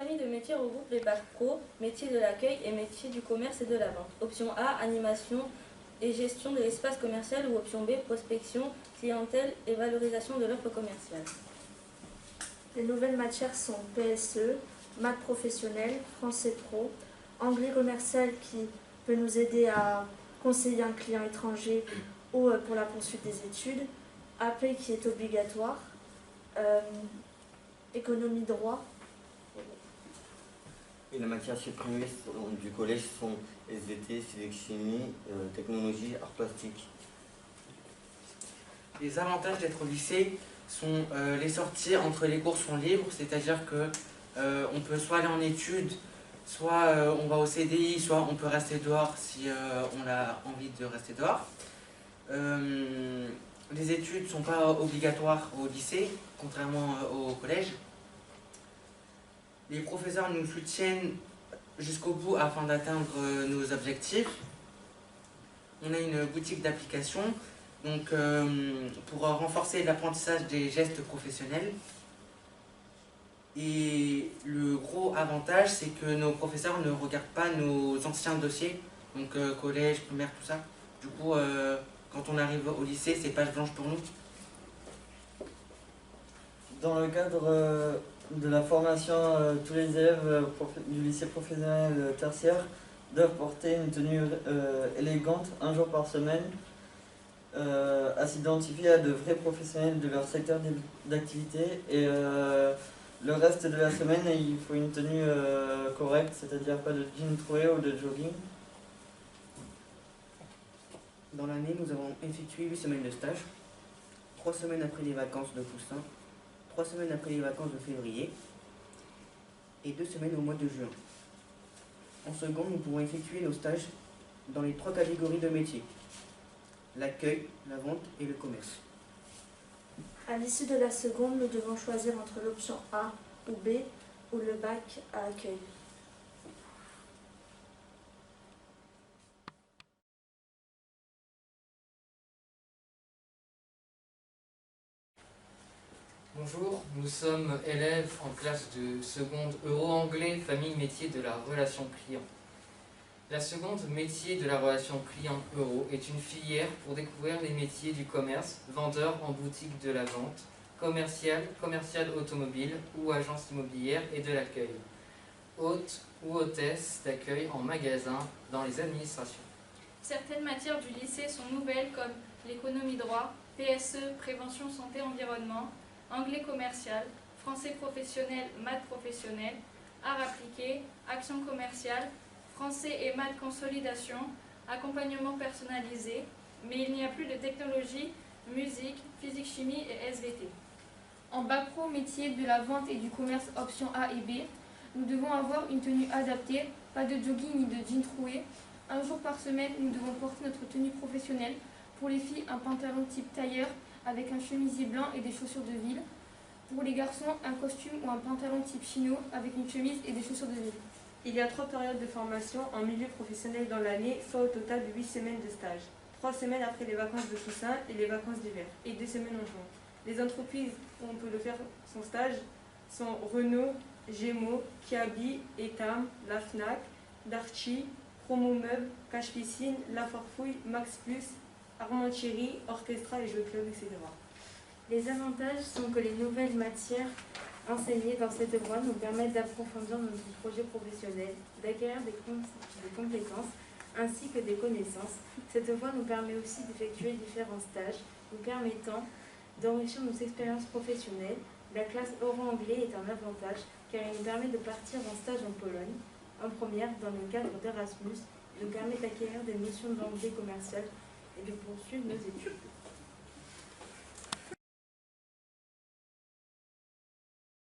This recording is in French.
La famille de métiers regroupe les bacs pro, métiers de l'accueil et métiers du commerce et de la vente. Option A, animation et gestion de l'espace commercial ou option B, prospection, clientèle et valorisation de l'offre commerciale. Les nouvelles matières sont PSE, maths professionnelles, français pro, anglais commercial qui peut nous aider à conseiller un client étranger ou pour la poursuite des études, AP qui est obligatoire, économie droit. Et les matières supprimées du collège sont SVT, physique-chimie, technologie, art plastique. Les avantages d'être au lycée sont les sorties entre les cours sont libres, c'est-à-dire que on peut soit aller en études, soit on va au CDI, soit on peut rester dehors si on a envie de rester dehors. Les études ne sont pas obligatoires au lycée, contrairement au collège. Les professeurs nous soutiennent jusqu'au bout afin d'atteindre nos objectifs. On a une boutique d'applications donc, pour renforcer l'apprentissage des gestes professionnels. Et le gros avantage, c'est que nos professeurs ne regardent pas nos anciens dossiers, donc collège, primaire, tout ça. Du coup, quand on arrive au lycée, c'est page blanche pour nous. Dans le cadre de la formation, tous les élèves du lycée professionnel tertiaire doivent porter une tenue élégante un jour par semaine, à s'identifier à de vrais professionnels de leur secteur d'activité, et le reste de la semaine il faut une tenue correcte, c'est-à-dire pas de jean troué ou de jogging. Dans l'année, nous avons effectué 8 semaines de stage, 3 semaines après les vacances de Toussaint, 3 semaines après les vacances de février et 2 semaines au mois de juin. En seconde, nous pouvons effectuer nos stages dans les 3 catégories de métiers: l'accueil, la vente et le commerce. À l'issue de la seconde, nous devons choisir entre l'option A ou B ou le bac à accueil. Bonjour, nous sommes élèves en classe de seconde euro-anglais, famille métier de la relation client. La seconde métier de la relation client-euro est une filière pour découvrir les métiers du commerce, vendeur en boutique de la vente, commercial automobile ou agence immobilière et de l'accueil, hôte ou hôtesse d'accueil en magasin dans les administrations. Certaines matières du lycée sont nouvelles comme l'économie droit, PSE, prévention santé environnement, anglais commercial, français professionnel, maths professionnel, art appliqué, action commerciale, français et maths consolidation, accompagnement personnalisé, mais il n'y a plus de technologie, musique, physique-chimie et SVT. En bac pro métier de la vente et du commerce option A et B, nous devons avoir une tenue adaptée, pas de jogging ni de jean troué. Un jour par semaine, nous devons porter notre tenue professionnelle. Pour les filles, un pantalon type tailleur avec un chemisier blanc et des chaussures de ville. Pour les garçons, un costume ou un pantalon type chino avec une chemise et des chaussures de ville. Il y a 3 périodes de formation en milieu professionnel dans l'année, soit au total de 8 semaines de stage. 3 semaines après les vacances de Toussaint et les vacances d'hiver, et 2 semaines en juin. Les entreprises où on peut le faire son stage sont Renault, Gémeaux, Kiabi, Etam, la Fnac, Darty, Promo Meubles, Cache Piscine, La Farfouille, Max Plus, Armand Thierry, Orchestra et Jeux Club, etc. Les avantages sont que les nouvelles matières enseignées dans cette voie nous permettent d'approfondir notre projet professionnel, d'acquérir des compétences ainsi que des connaissances. Cette voie nous permet aussi d'effectuer différents stages, nous permettant d'enrichir nos expériences professionnelles. La classe euro-anglais est un avantage car il nous permet de partir en stage en Pologne, en première dans le cadre d'Erasmus, nous permet d'acquérir des notions d'anglais commercial et de poursuivre nos études.